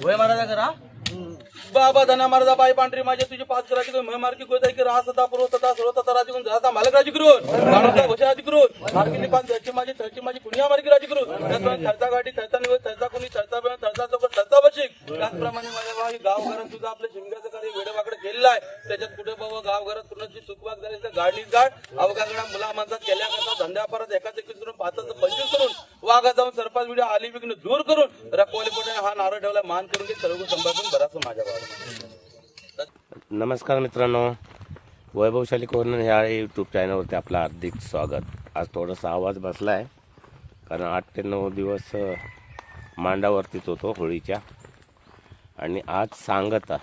वय महाराजा करा बाबा धना महाराजा बाई पांढरी माझे तुझे पाच कराची कोई मार्की गोदाई की रास तथा पूर्व तथा सर्व तथा राजी कोण जाता मालक राजी करू गाणोता वशा आधी करू मार्कीली पाच धरची माझी पुण्या मार्की राजी करू त्यात थरता गाठी थरता निवड थरता कोणी थरता बेळ थरता चौकट थरता बशिक त्याचप्रमाणे माझ्या भाई गाव घरात तुझा आपल्या शिंगाचं कार्य वेडेवाकडे केलेलं आहे त्याच्यात कुठे बाबा गाव घरात कुणाची चुकवाक झाली तर गाडीच गाड अवघागडा मुला माणसात केल्या करता धंद्या परत एकाच एकच करून पाचाचं 25 करून वाघा जाऊन सरपास व्हिडिओ आली विघ्न दूर करून रखवाली पोटे हा नारळ ठेवला मान करून घे सर्व संभाषण बराच माझ्या भावाला. नमस्कार मित्रांनो, वैभवशाली कॉर्नर ह्या यूट्यूब चॅनलवरती आपलं हार्दिक स्वागत. आज थोडासा आवाज बसला आहे कारण 8 ते 9 दिवस मांडावरतीच होतो होळीच्या. आणि आज सांगता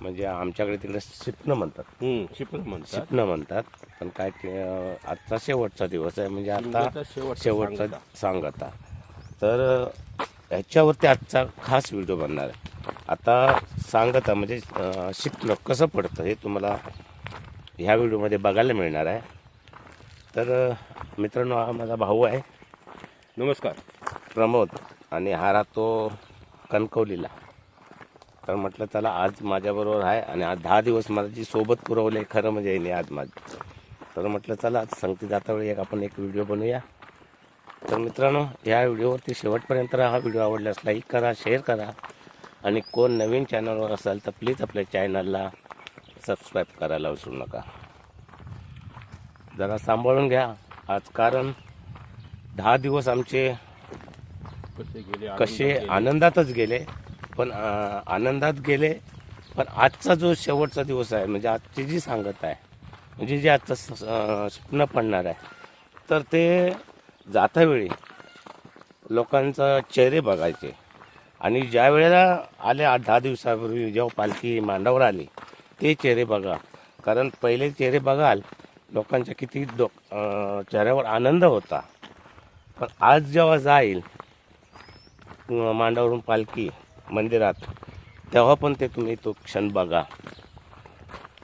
म्हणजे आमच्याकडे तिकडे शिपणं म्हणतात. शिपणं म्हणतात पण काय आजचा शेवटचा दिवस आहे म्हणजे आता शेवटचा सांगता. तर ह्याच्यावरती आजचा खास व्हिडिओ बनणार आहे. आता सांगता म्हणजे शिकणं कसं पडतं हे तुम्हाला ह्या व्हिडिओमध्ये बघायला मिळणार आहे. तर मित्रांनो, हा माझा भाऊ आहे. नमस्कार. प्रमोद. आणि हा राहतो कणकवलीला. तर म्हटलं चला आज माझ्याबरोबर आहे आणि आज 10 दिवस माझी सोबत पुरवले खरं म्हणजे येणे आज माझी. तर म्हटलं चला आज संगती जाता वेळी आपण एक व्हिडिओ बनवूया. तर मित्रांनो, ह्या व्हिडिओवरती शेवटपर्यंत हा व्हिडिओ आवडल्यास लाईक करा, शेअर करा आणि कोण नवीन चॅनलवर असाल तर प्लीज आपल्या चॅनलला सबस्क्राईब करायला विसरू नका. जरा सांभाळून घ्या आज, कारण 10 दिवस आमचे कसे आनंदातच गेले. पण आनंदात गेले, पण आजचा जो शेवटचा दिवस आहे म्हणजे आजची जी सांगत आहे म्हणजे जे आजचं स्वप्न पडणार आहे, तर ते जातावेळी लोकांचा चेहरे बघायचे. आणि ज्या वेळेला आले 8-10 दिवसापूर्वी जेव्हा पालखी मांडावर आली ते चेहरे बघा. कारण पहिले चेहरे बघाल लोकांच्या किती चेहऱ्यावर आनंद होता. पण आज जेव्हा जाईल मांडावरून पालखी मंदिरात तेव्हा पण ते तुम्ही तो क्षण बघा.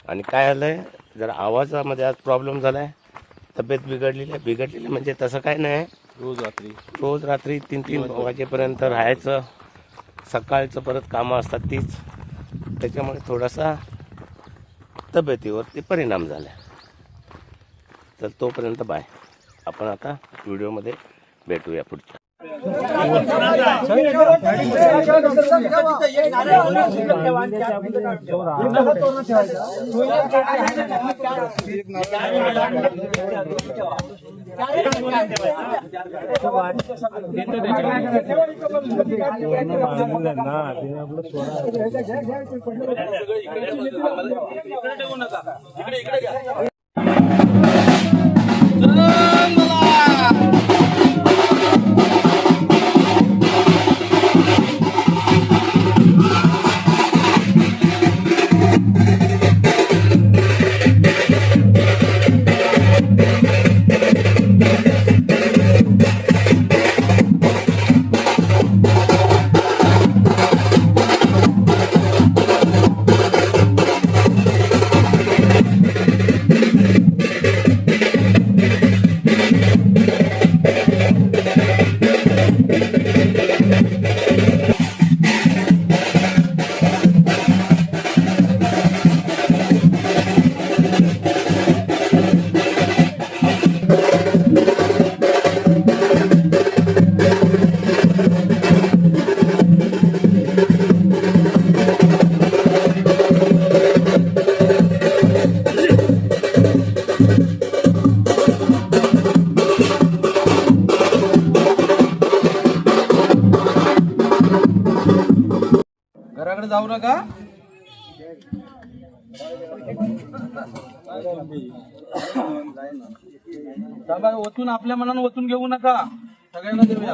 आणि काय झालं आहे, जर आवाजामध्ये आज प्रॉब्लेम झाला आहे, तब्येत बिघडलेली म्हणजे तसं काय नाही. रोज रात्री 3-3 वाजेपर्यंत राहायचं, सकाळचं परत कामं असतात तीच, त्याच्यामुळे थोडासा तब्येतीवरती परिणाम झाला. तर तोपर्यंत बाय. आपण आता व्हिडिओमध्ये भेटूया पुढच्या. घराकडे जाऊ नका. ओतून आपल्या मनानं ओतून घेऊ नका. सगळ्यांना देऊया.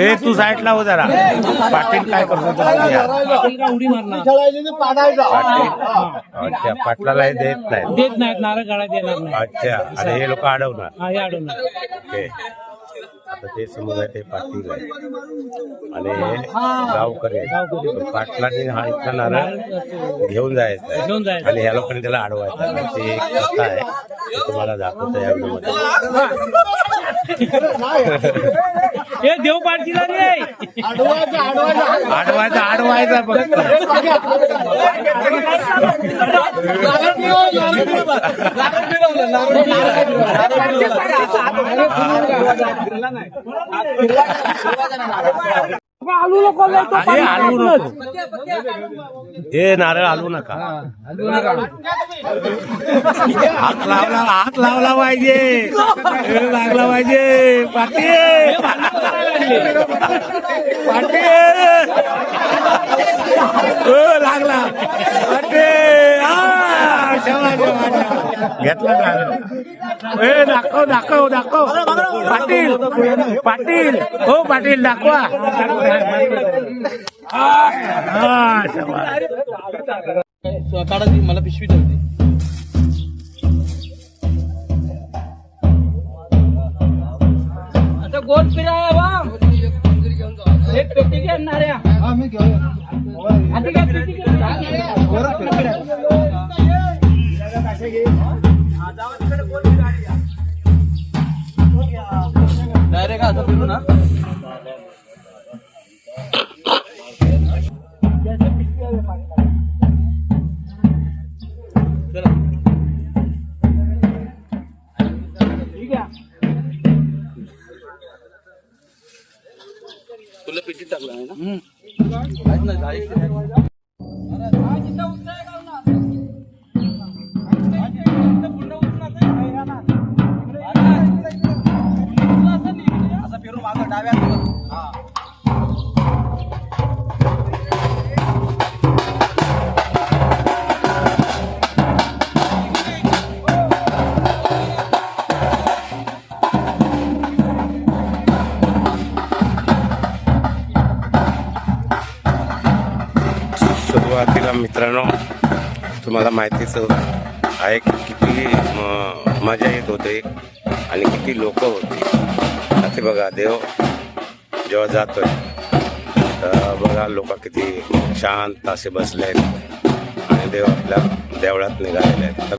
ए तू साईडला हो जरा. पाटील काय करतो अच्छा, पाटलाला हे देत नाहीत नारळ काढा देणार नाही. अच्छा, आणि हे लोक अडवणार. ओके. आता ते समोर आहे ते पाटील आहे आणि हे गावकरी आहे. पाटलाने हा इथला नारळ घेऊन जायचा आहे आणि ह्या लोकांनी त्याला अडवायचं आहे. ते एक कथा आहे ते तुम्हाला दाखवतो या व्हिडिओमध्ये. हे देव पाठीला रे अडवायचा फक्त. आलू नको हे हलवू नको, हे नारळ हलवू नका. हात लावला पाहिजे, हे लागला पाहिजे. पाटील लागला पाटील. घेतला नारळ. ए दाखव पाटील हो पाटील दाखवा. काढा ती, मला पिशवी ठेवते. आता गोल फिराया बा एक पेटी घेणार डायरेक्ट असं फिरू ना. तुला पिठी टाकला आहे ना. असं फिरून मागं डाव्या सुरुवातीला मित्रांनो तुम्हाला माहितीच आहे की किती मजा येत होते आणि किती लोक होती. आता बघा देव जेव्हा जातोय तर बघा लोक किती शांत असे बसले आहेत आणि देव आपल्या देवळात निघालेले आहेत.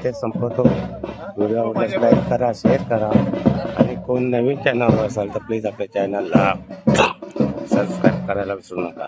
इथे संपवतो. व्हिडिओ आवडल्यास लाईक करा, शेअर करा आणि कोण नवीन चॅनलवर असाल तर प्लीज आपल्या चॅनलला सबस्क्राईब करायला विसरू नका.